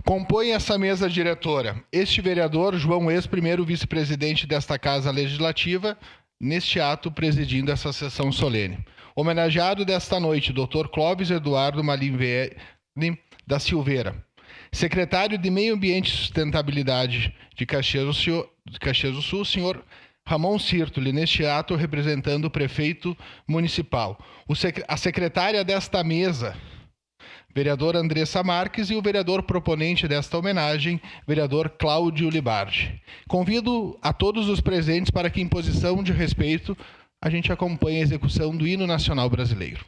Compõe essa mesa diretora este vereador, João Ex, primeiro vice-presidente desta Casa Legislativa, neste ato presidindo essa sessão solene. Homenageado desta noite, Dr. Clóvis Eduardo Malinvelli da Silveira, secretário de Meio Ambiente e Sustentabilidade de Caxias do Sul, senhor Ramon Sirtoli, neste ato representando o prefeito municipal. A secretária desta mesa, vereadora Andressa Marques, e o vereador proponente desta homenagem, vereador Cláudio Libardi. Convido a todos os presentes para que, em posição de respeito, a gente acompanhe a execução do Hino Nacional Brasileiro.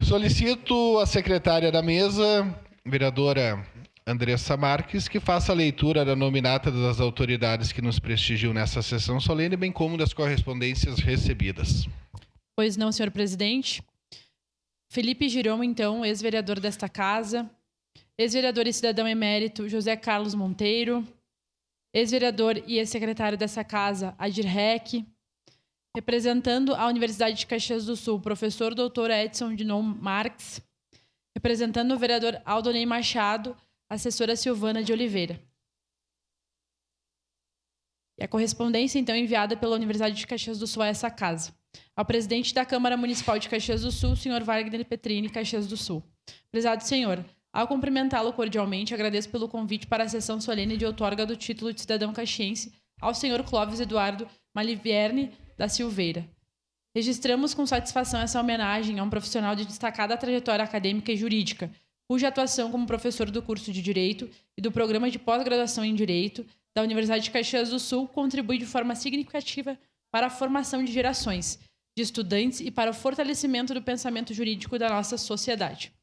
Solicito a secretária da mesa, vereadora Andressa Marques, que faça a leitura da nominata das autoridades que nos prestigiam nessa sessão solene, bem como das correspondências recebidas. Pois não, senhor presidente. Felipe Giromo, então, ex-vereador desta casa. Ex-vereador e cidadão emérito José Carlos Monteiro. Ex-vereador e ex-secretário dessa casa, Adir Reck. Representando a Universidade de Caxias do Sul, professor Dr. Edson Dinon Marques. Representando o vereador Aldonei Machado, assessora Silvana de Oliveira. E a correspondência, então, enviada pela Universidade de Caxias do Sul a essa casa. Ao presidente da Câmara Municipal de Caxias do Sul, senhor Wagner Petrini, Caxias do Sul. Prezado senhor, ao cumprimentá-lo cordialmente, agradeço pelo convite para a sessão solene de outorga do título de cidadão caxiense ao senhor Clóvis Eduardo Malivierne da Silveira. Registramos com satisfação essa homenagem a um profissional de destacada trajetória acadêmica e jurídica, cuja atuação como professor do curso de Direito e do programa de pós-graduação em Direito da Universidade de Caxias do Sul contribui de forma significativa para a formação de gerações de estudantes e para o fortalecimento do pensamento jurídico da nossa sociedade.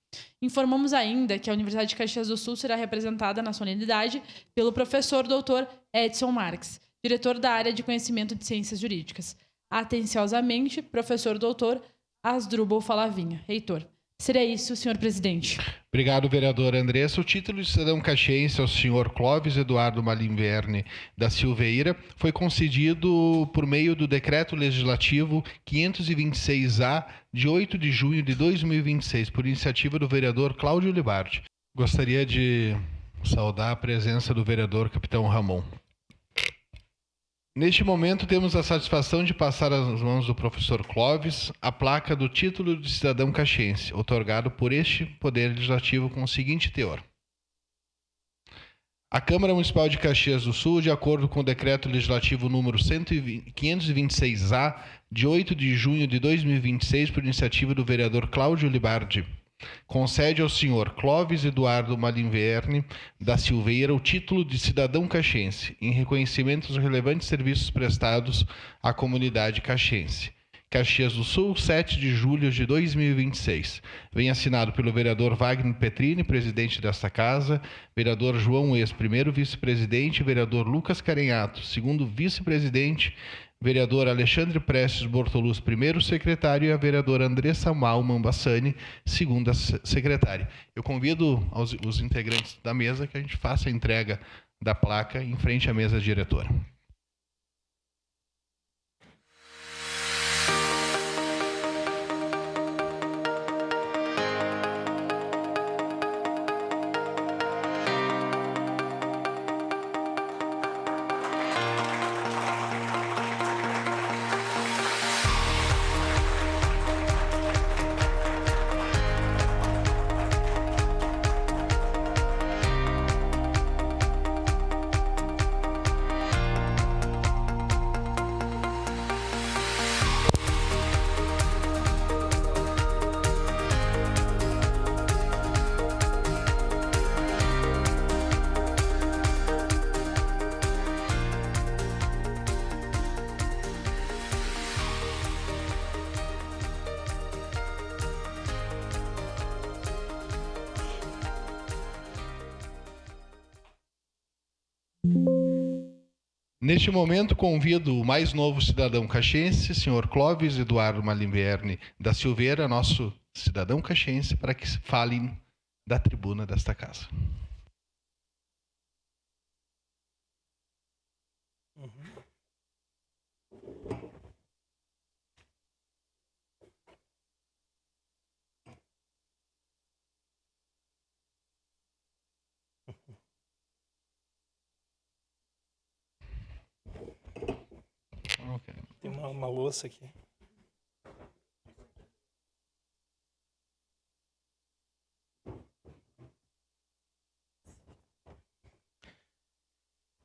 Informamos ainda que a Universidade de Caxias do Sul será representada na solenidade pelo professor Dr. Edson Marques, diretor da área de Conhecimento de Ciências Jurídicas. Atenciosamente, professor Dr. Asdrubal Falavinha, reitor. Seria isso, senhor presidente. Obrigado, vereador Andressa. O título de cidadão caxiense ao senhor Clóvis Eduardo Malivierne da Silveira foi concedido por meio do Decreto Legislativo 526-A, de 8 de junho de 2026, por iniciativa do vereador Cláudio Libardi. Gostaria de saudar a presença do vereador Capitão Ramon. Neste momento, temos a satisfação de passar às mãos do professor Clóvis a placa do título de cidadão caxiense, outorgado por este Poder Legislativo com o seguinte teor. A Câmara Municipal de Caxias do Sul, de acordo com o Decreto Legislativo número 526-A, de 8 de junho de 2026, por iniciativa do vereador Cláudio Libardi, concede ao senhor Clóvis Eduardo Malivierne da Silveira o título de cidadão caxiense, em reconhecimento dos relevantes serviços prestados à comunidade caxiense. Caxias do Sul, 7 de julho de 2026. Vem assinado pelo vereador Wagner Petrini, presidente desta casa, vereador João Ex, primeiro vice-presidente, vereador Lucas Carenhato, segundo vice-presidente, vereador Alexandre Prestes Bortoluz, primeiro secretário, e a vereadora Andressa Malman Bassani, segunda secretária. Eu convido os integrantes da mesa que a gente faça a entrega da placa em frente à mesa diretora. Neste momento, convido o mais novo cidadão caxiense, senhor Clóvis Eduardo Malivierne da Silveira, nosso cidadão caxiense, para que fale da tribuna desta casa. Okay. Tem uma louça aqui.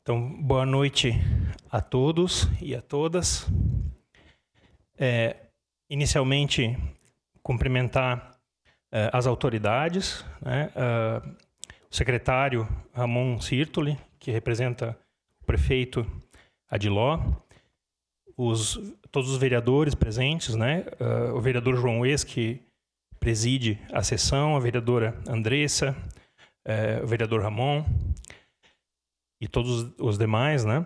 Então, boa noite a todos e a todas. Inicialmente, cumprimentar as autoridades, né? O secretário Ramon Sirtoli, que representa o prefeito Adiló, todos os vereadores presentes, né? O vereador João Ex, que preside a sessão, a vereadora Andressa, o vereador Ramon e todos os demais, né?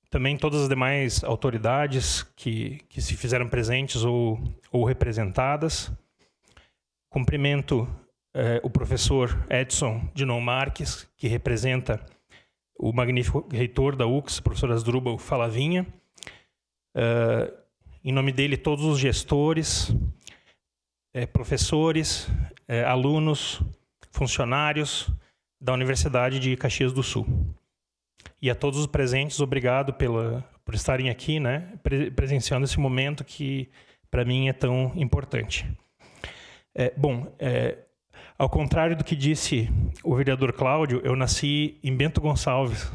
Também todas as demais autoridades que se fizeram presentes ou representadas. Cumprimento o professor Edson Dinon Marques, que representa o magnífico reitor da UCS, professor Asdrubal Falavinha. Em nome dele, todos os gestores, professores, alunos, funcionários da Universidade de Caxias do Sul. E a todos os presentes, obrigado por estarem aqui, né, presenciando esse momento que para mim é tão importante. Ao contrário do que disse o vereador Cláudio, eu nasci em Bento Gonçalves.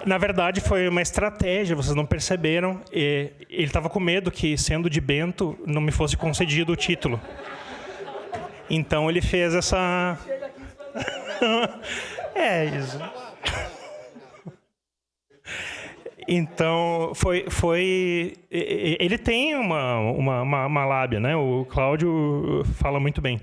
Na verdade, foi uma estratégia, vocês não perceberam. Ele estava com medo que, sendo de Bento, não me fosse concedido o título. Então, ele fez essa... isso. Então, ele tem uma lábia, né? O Cláudio fala muito bem.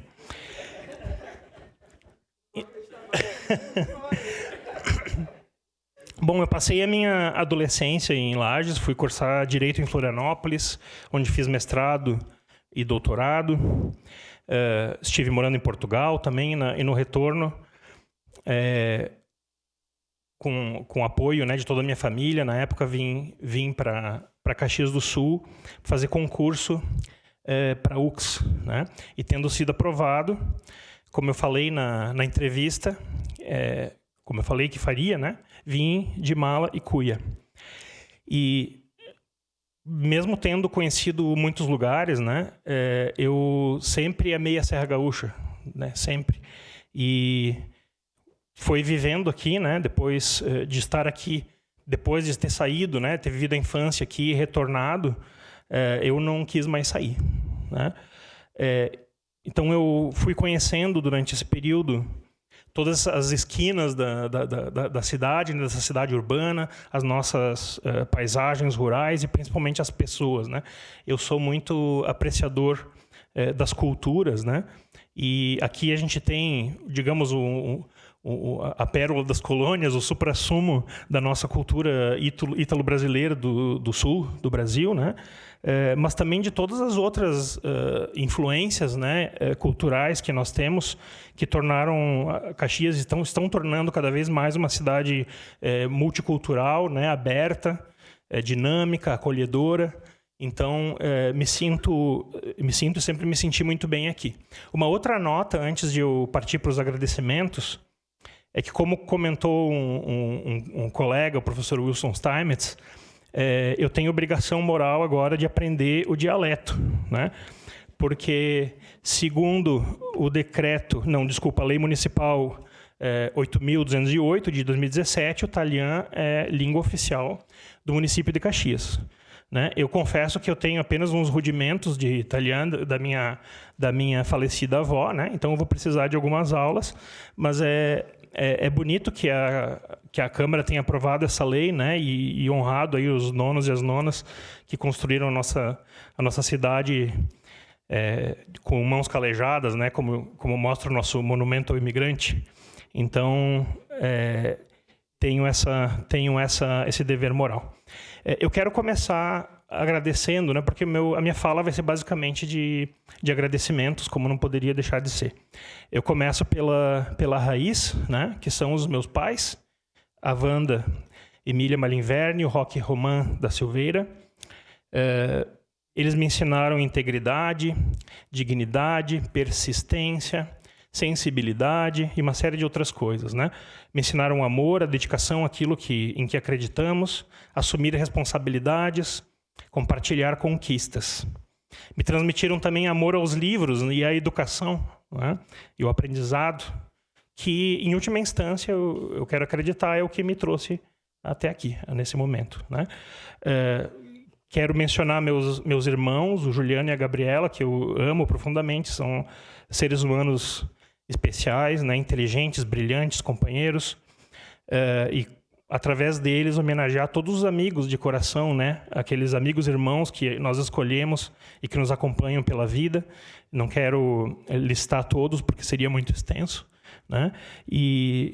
Bom, eu passei a minha adolescência em Lages, fui cursar Direito em Florianópolis, onde fiz mestrado e doutorado. Estive morando em Portugal também, e no retorno, com apoio, né, de toda a minha família. Na época, vim para Caxias do Sul fazer concurso para a UX, né? E tendo sido aprovado, como eu falei na entrevista, como eu falei que faria, né? Vim de mala e cuia. E mesmo tendo conhecido muitos lugares, né? Eu sempre amei a Serra Gaúcha, né? Sempre. E foi vivendo aqui, né? Depois de estar aqui, depois de ter saído, né? Ter vivido a infância aqui e retornado, eu não quis mais sair, né? Então eu fui conhecendo durante esse período todas as esquinas da cidade, dessa cidade urbana, as nossas paisagens rurais e principalmente as pessoas, né? Eu sou muito apreciador das culturas, né? E aqui a gente tem, digamos, a pérola das colônias, o suprassumo da nossa cultura ítalo-brasileira do sul do Brasil, né? Mas também de todas as outras influências, né, culturais que nós temos, que tornaram Caxias, estão tornando cada vez mais uma cidade multicultural, né, aberta, dinâmica, acolhedora. Então, sempre me senti muito bem aqui. Uma outra nota, antes de eu partir para os agradecimentos, é que, como comentou um colega, o professor Wilson Steinmetz, eu tenho obrigação moral agora de aprender o dialeto, né? Porque, segundo a Lei Municipal 8.208 de 2017, o italiano é língua oficial do município de Caxias, né? Eu confesso que eu tenho apenas uns rudimentos de italiano da minha falecida avó, né? Então eu vou precisar de algumas aulas, mas é bonito que a Câmara tenha aprovado essa lei, né, e honrado aí os nonos e as nonas que construíram a nossa cidade com mãos calejadas, né, como mostra o nosso monumento ao imigrante. Então, tenho esse dever moral. Eu quero começar agradecendo, né, porque a minha fala vai ser basicamente de agradecimentos, como não poderia deixar de ser. Eu começo pela raiz, né, que são os meus pais, a Wanda Emília Malinverni, o Roque Roman da Silveira. Eles me ensinaram integridade, dignidade, persistência, sensibilidade e uma série de outras coisas, né? Me ensinaram amor, a dedicação àquilo em que acreditamos, assumir responsabilidades, compartilhar conquistas. Me transmitiram também amor aos livros e à educação, né? E o aprendizado, que, em última instância, eu quero acreditar, é o que me trouxe até aqui, nesse momento, né? Quero mencionar meus irmãos, o Juliano e a Gabriela, que eu amo profundamente, são seres humanos especiais, né? Inteligentes, brilhantes, companheiros, e através deles homenagear todos os amigos de coração, né? Aqueles amigos irmãos que nós escolhemos e que nos acompanham pela vida. Não quero listar todos porque seria muito extenso, né?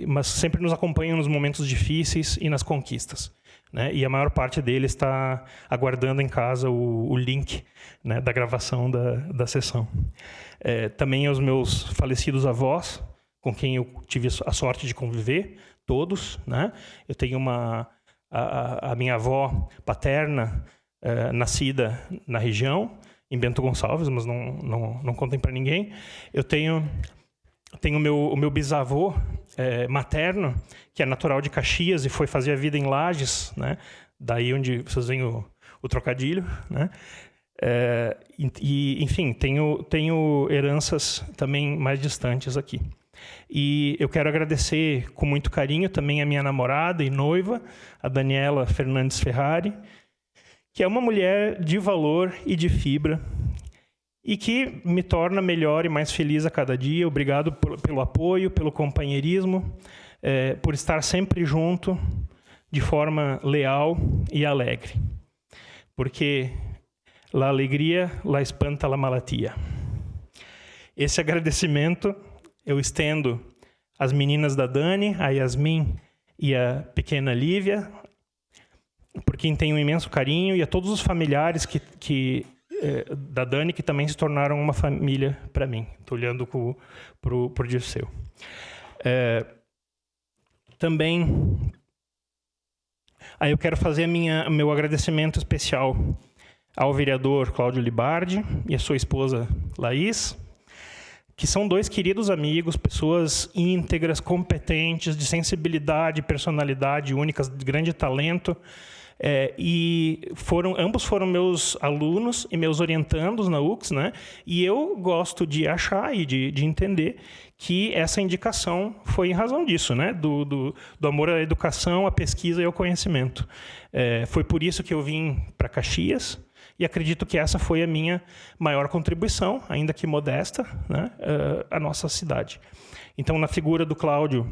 Mas sempre nos acompanham nos momentos difíceis e nas conquistas, né? E a maior parte deles está aguardando em casa o link, né, da gravação da sessão. Também aos meus falecidos avós, com quem eu tive a sorte de conviver, todos, né? Eu tenho a minha avó paterna, nascida na região, em Bento Gonçalves, mas não contem para ninguém. Eu tenho o meu bisavô, materno, que é natural de Caxias e foi fazer a vida em Lages, né? Daí onde vocês veem o trocadilho, né? Enfim, tenho heranças também mais distantes aqui. E eu quero agradecer com muito carinho também a minha namorada e noiva, a Daniela Fernandes Ferrari, que é uma mulher de valor e de fibra e que me torna melhor e mais feliz a cada dia. Obrigado pelo apoio, pelo companheirismo, por estar sempre junto de forma leal e alegre. Porque la alegria la espanta la malatia. Esse agradecimento eu estendo às meninas da Dani, a Yasmin e a pequena Lívia, por quem tenho um imenso carinho, e a todos os familiares da Dani, que também se tornaram uma família para mim. Estou olhando para o Dirceu. Também, aí eu quero fazer meu agradecimento especial ao vereador Cláudio Libardi e a sua esposa Laís, que são 2 queridos amigos, pessoas íntegras, competentes, de sensibilidade, personalidade únicas, de grande talento. E ambos foram meus alunos e meus orientandos na UX, né? E eu gosto de achar e de entender que essa indicação foi em razão disso, né? Do amor à educação, à pesquisa e ao conhecimento. Foi por isso que eu vim para Caxias e acredito que essa foi a minha maior contribuição, ainda que modesta, né? À nossa cidade. Então, na figura do Cláudio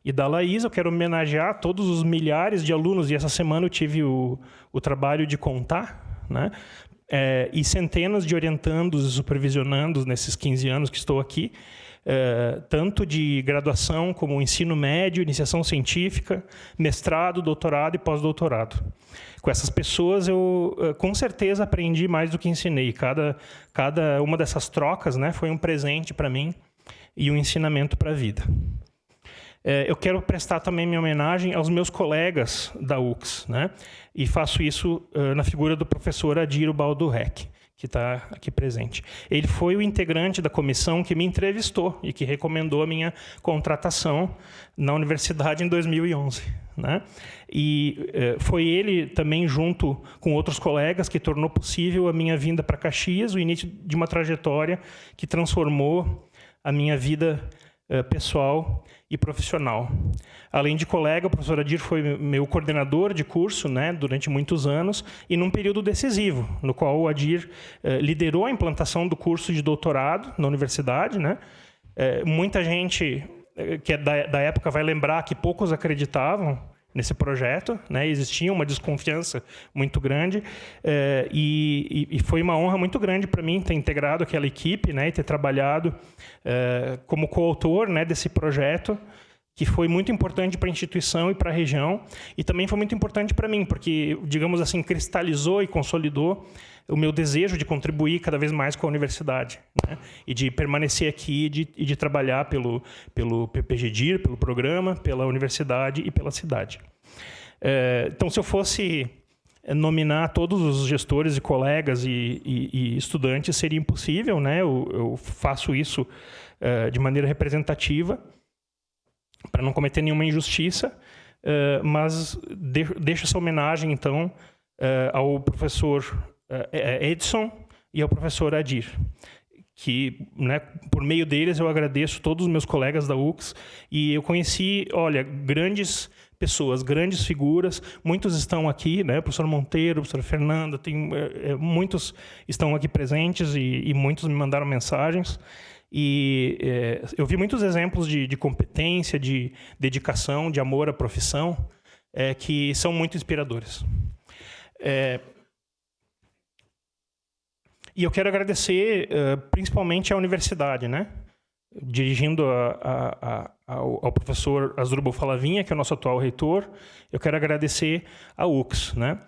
e da Laís, eu quero homenagear todos os milhares de alunos, e essa semana eu tive o trabalho de contar, né? E centenas de orientandos e supervisionandos nesses 15 anos que estou aqui, tanto de graduação como ensino médio, iniciação científica, mestrado, doutorado e pós-doutorado. Com essas pessoas eu, com certeza, aprendi mais do que ensinei. Cada uma dessas trocas, né, foi um presente para mim e um ensinamento para a vida. Eu quero prestar também minha homenagem aos meus colegas da UX, né? E faço isso na figura do professor Adir Baldurrec, que está aqui presente. Ele foi o integrante da comissão que me entrevistou e que recomendou a minha contratação na universidade em 2011. Né? E foi ele também, junto com outros colegas, que tornou possível a minha vinda para Caxias, o início de uma trajetória que transformou a minha vida pessoal e profissional. Além de colega, o professor Adir foi meu coordenador de curso, né, durante muitos anos, e num período decisivo, no qual o Adir liderou a implantação do curso de doutorado na universidade. Né? Muita gente que é da época vai lembrar que poucos acreditavam nesse projeto, né? Existia uma desconfiança muito grande, e foi uma honra muito grande para mim ter integrado aquela equipe, né? E ter trabalhado como coautor, né, desse projeto, que foi muito importante para a instituição e para a região, e também foi muito importante para mim, porque, digamos assim, cristalizou e consolidou o meu desejo de contribuir cada vez mais com a universidade, né? E de permanecer aqui e de trabalhar pelo PPGDIR, pelo programa, pela universidade e pela cidade. Então, se eu fosse nominar todos os gestores e colegas e estudantes, seria impossível, né? Eu faço isso de maneira representativa, para não cometer nenhuma injustiça, mas deixo essa homenagem, então, ao professor Edson e ao professor Adir, que, né, por meio deles eu agradeço todos os meus colegas da UX, e eu conheci, olha, grandes pessoas, grandes figuras, muitos estão aqui, né, o professor Monteiro, o professor Fernando, muitos estão aqui presentes e muitos me mandaram mensagens, e eu vi muitos exemplos de competência, de dedicação, de amor à profissão, que são muito inspiradores. E eu quero agradecer principalmente à universidade, né? Dirigindo ao professor Asdrubal Falavinha, que é o nosso atual reitor, eu quero agradecer à UX, né?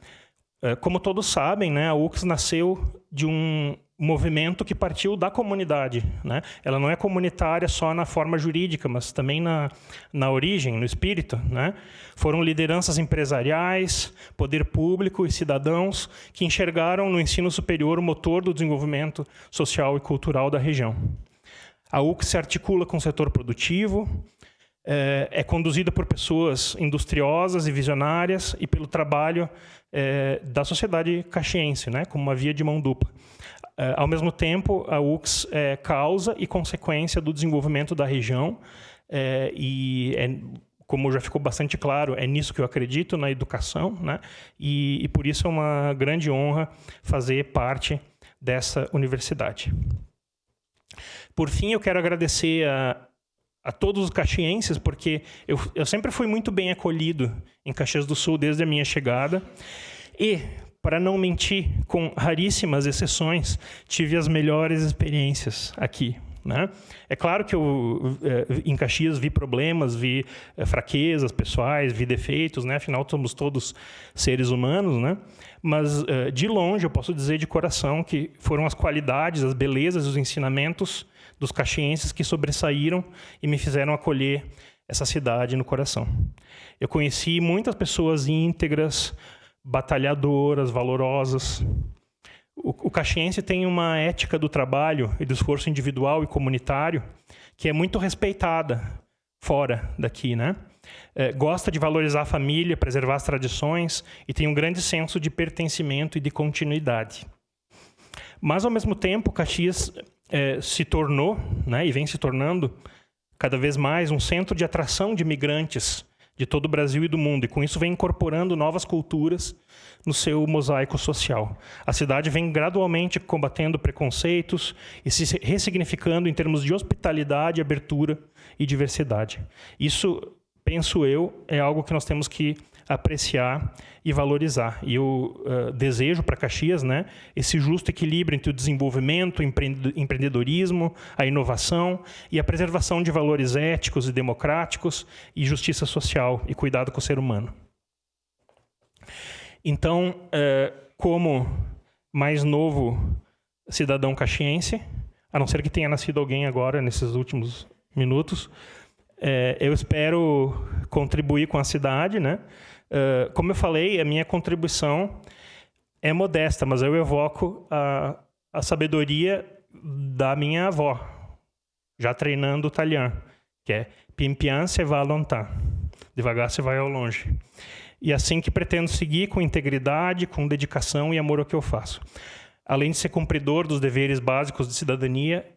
Como todos sabem, né, a UX nasceu de um movimento que partiu da comunidade, né? Ela não é comunitária só na forma jurídica, mas também na origem, no espírito, né? Foram lideranças empresariais, poder público e cidadãos que enxergaram no ensino superior o motor do desenvolvimento social e cultural da região. A UX se articula com o setor produtivo, é conduzida por pessoas industriosas e visionárias e pelo trabalho da sociedade caxiense, né, como uma via de mão dupla. Ao mesmo tempo, a UX é causa e consequência do desenvolvimento da região como já ficou bastante claro, é nisso que eu acredito, na educação, né? E por isso é uma grande honra fazer parte dessa universidade. Por fim, eu quero agradecer a todos os caxienses, porque eu sempre fui muito bem acolhido em Caxias do Sul desde a minha chegada. E, para não mentir, com raríssimas exceções, tive as melhores experiências aqui, né? É claro que eu, em Caxias, vi problemas, vi fraquezas pessoais, vi defeitos, né? Afinal, somos todos seres humanos, né? Mas, de longe, eu posso dizer de coração que foram as qualidades, as belezas, os ensinamentos dos caxienses que sobressaíram e me fizeram acolher essa cidade no coração. Eu conheci muitas pessoas íntegras, batalhadoras, valorosas. O caxiense tem uma ética do trabalho e do esforço individual e comunitário que é muito respeitada fora daqui, né? Gosta de valorizar a família, preservar as tradições e tem um grande senso de pertencimento e de continuidade. Mas, ao mesmo tempo, Caxias se tornou, né, e vem se tornando cada vez mais um centro de atração de imigrantes de todo o Brasil e do mundo, e com isso vem incorporando novas culturas no seu mosaico social. A cidade vem gradualmente combatendo preconceitos e se ressignificando em termos de hospitalidade, abertura e diversidade. Isso, penso eu, é algo que nós temos que apreciar e valorizar. E eu desejo para Caxias, né, esse justo equilíbrio entre o desenvolvimento, o empreendedorismo, a inovação e a preservação de valores éticos e democráticos e justiça social e cuidado com o ser humano. Então, como mais novo cidadão caxiense, a não ser que tenha nascido alguém agora, nesses últimos minutos, eu espero contribuir com a cidade, né? Como eu falei, a minha contribuição é modesta, mas eu evoco a sabedoria da minha avó, já treinando o italiano, que é pian pian se va lontano, devagar se vai ao longe. E assim que pretendo seguir com integridade, com dedicação e amor ao que eu faço. Além de ser cumpridor dos deveres básicos de cidadania,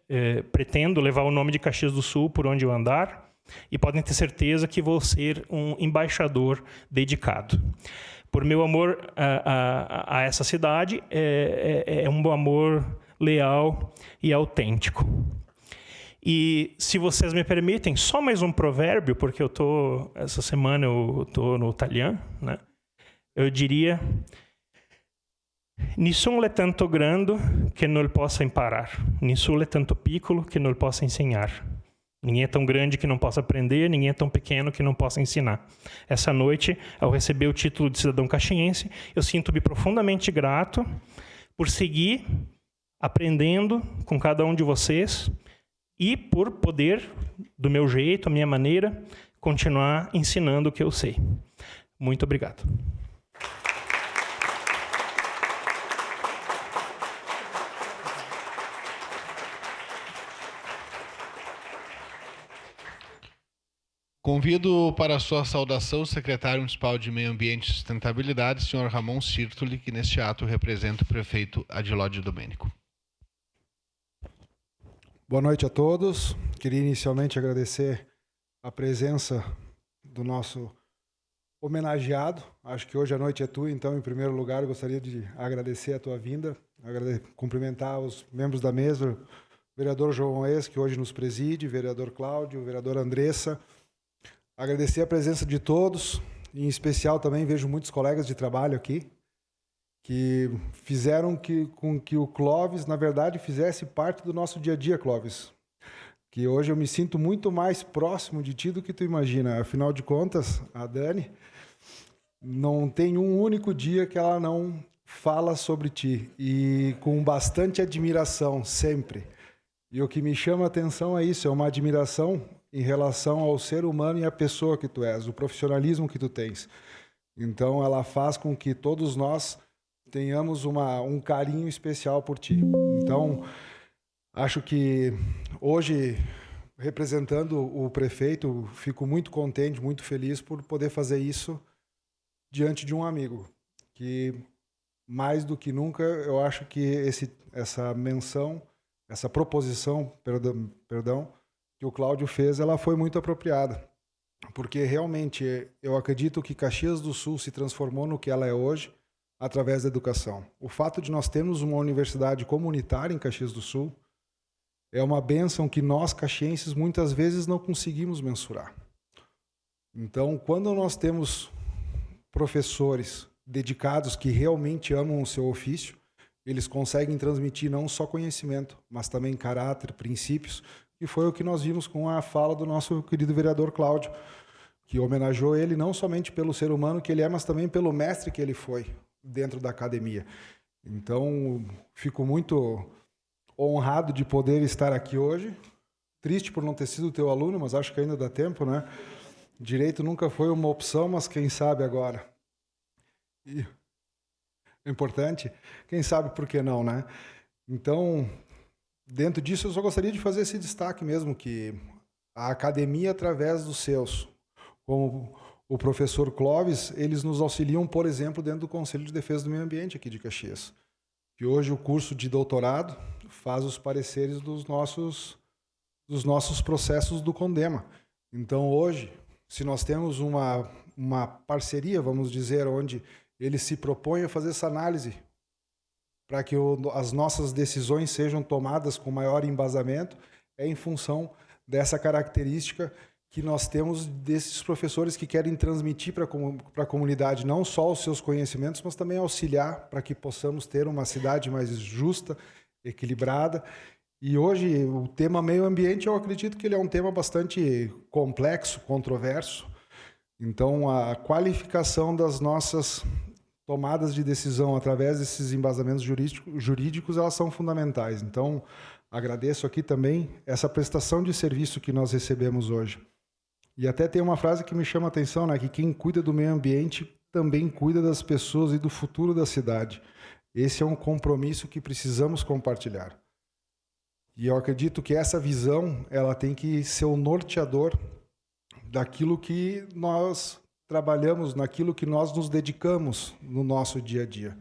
pretendo levar o nome de Caxias do Sul por onde eu andar, e podem ter certeza que vou ser um embaixador dedicado. Por meu amor a essa cidade, é um amor leal e autêntico. E, se vocês me permitem, só mais um provérbio, porque essa semana eu estou no italiano, né? Eu diria: Nessuno è tanto grande che non possa imparar, nessuno è tanto piccolo che non possa ensinar. Ninguém é tão grande que não possa aprender, ninguém é tão pequeno que não possa ensinar. Essa noite, ao receber o título de cidadão caxiense, eu sinto-me profundamente grato por seguir aprendendo com cada um de vocês e por poder, do meu jeito, a minha maneira, continuar ensinando o que eu sei. Muito obrigado. Convido para a sua saudação o secretário municipal de Meio Ambiente e Sustentabilidade, senhor Ramon Sirtoli, que neste ato representa o prefeito Adilódio Domênico. Boa noite a todos. Queria inicialmente agradecer a presença do nosso homenageado. Acho que hoje a noite é tua, então, em primeiro lugar, eu gostaria de agradecer a tua vinda, cumprimentar os membros da mesa, o vereador João Eis, que hoje nos preside, o vereador Cláudio, o vereador Andressa. Agradecer a presença de todos, em especial também vejo muitos colegas de trabalho aqui, que fizeram com que o Clóvis, na verdade, fizesse parte do nosso dia a dia, Clóvis. Que hoje eu me sinto muito mais próximo de ti do que tu imagina. Afinal de contas, a Dani não tem um único dia que ela não fala sobre ti. E com bastante admiração, sempre. E o que me chama a atenção é isso, é uma admiração em relação ao ser humano e à pessoa que tu és, o profissionalismo que tu tens. Então, ela faz com que todos nós tenhamos um carinho especial por ti. Então, acho que hoje, representando o prefeito, fico muito contente, muito feliz por poder fazer isso diante de um amigo, que mais do que nunca eu acho que essa menção, essa proposição, perdão, que o Cláudio fez, ela foi muito apropriada, porque realmente eu acredito que Caxias do Sul se transformou no que ela é hoje através da educação. O fato de nós termos uma universidade comunitária em Caxias do Sul é uma bênção que nós, caxienses, muitas vezes não conseguimos mensurar. Então, quando nós temos professores dedicados que realmente amam o seu ofício, eles conseguem transmitir não só conhecimento, mas também caráter, princípios, e foi o que nós vimos com a fala do nosso querido vereador Cláudio, que homenageou ele não somente pelo ser humano que ele é, mas também pelo mestre que ele foi dentro da academia. Então, fico muito honrado de poder estar aqui hoje, triste por não ter sido teu aluno, mas acho que ainda dá tempo, né? Direito nunca foi uma opção, mas quem sabe agora. E é importante, quem sabe por que não, né? Então, dentro disso, eu só gostaria de fazer esse destaque mesmo, que a academia, através dos seus, como o professor Clóvis, eles nos auxiliam, por exemplo, dentro do Conselho de Defesa do Meio Ambiente aqui de Caxias, que hoje o curso de doutorado faz os pareceres dos nossos processos do CONDEMA. Então, hoje, se nós temos uma parceria, vamos dizer, onde ele se propõe a fazer essa análise para que as nossas decisões sejam tomadas com maior embasamento, é em função dessa característica que nós temos desses professores que querem transmitir para a comunidade não só os seus conhecimentos, mas também auxiliar para que possamos ter uma cidade mais justa, equilibrada. E hoje o tema meio ambiente, eu acredito que ele é um tema bastante complexo, controverso. Então, a qualificação das nossas tomadas de decisão através desses embasamentos jurídicos, elas são fundamentais. Então, agradeço aqui também essa prestação de serviço que nós recebemos hoje. E até tem uma frase que me chama a atenção, né, que quem cuida do meio ambiente também cuida das pessoas e do futuro da cidade. Esse é um compromisso que precisamos compartilhar. E eu acredito que essa visão, ela tem que ser o norteador daquilo que nós trabalhamos, naquilo que nós nos dedicamos no nosso dia a dia.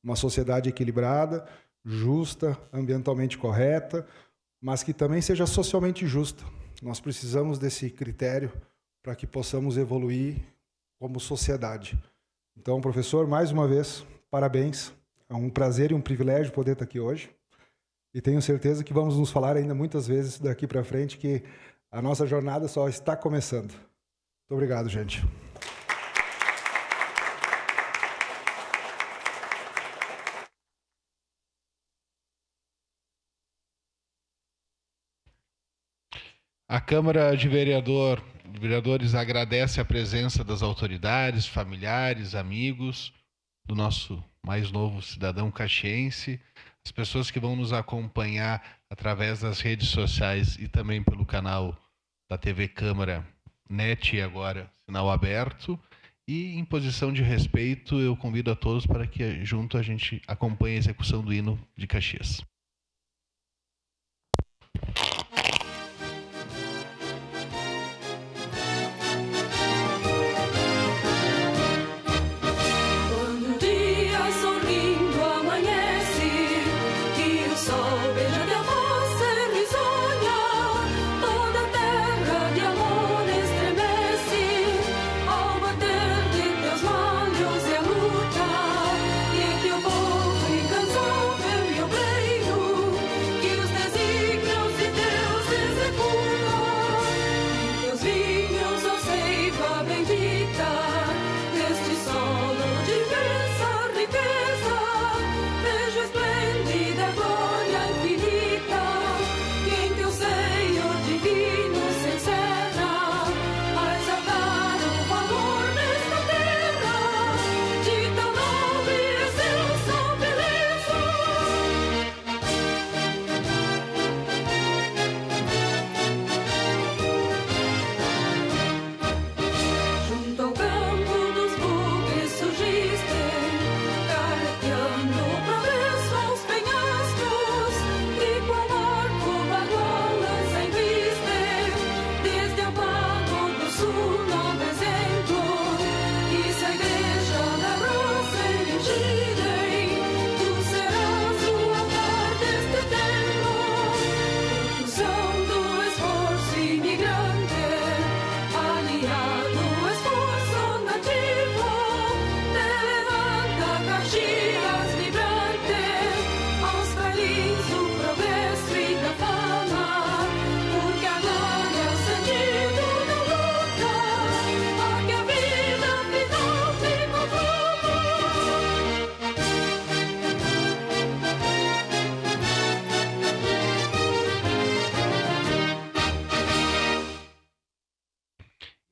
Uma sociedade equilibrada, justa, ambientalmente correta, mas que também seja socialmente justa. Nós precisamos desse critério para que possamos evoluir como sociedade. Então, professor, mais uma vez, parabéns. É um prazer e um privilégio poder estar aqui hoje. E tenho certeza que vamos nos falar ainda muitas vezes daqui para frente, que a nossa jornada só está começando. Muito obrigado, gente. A Câmara de Vereadores agradece a presença das autoridades, familiares, amigos do nosso mais novo cidadão caxiense, as pessoas que vão nos acompanhar através das redes sociais e também pelo canal da TV Câmara NET e agora sinal aberto. E em posição de respeito, eu convido a todos para que junto a gente acompanhe a execução do hino de Caxias. Brave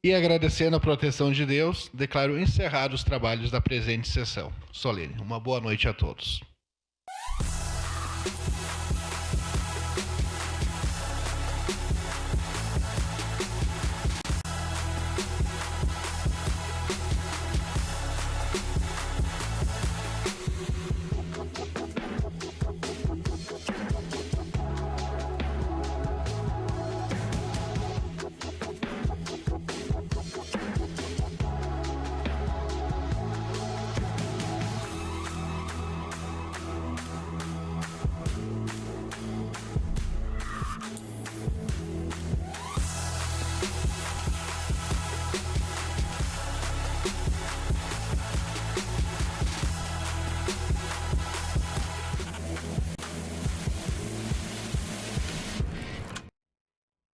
E agradecendo a proteção de Deus, declaro encerrados os trabalhos da presente sessão solene. Uma boa noite a todos.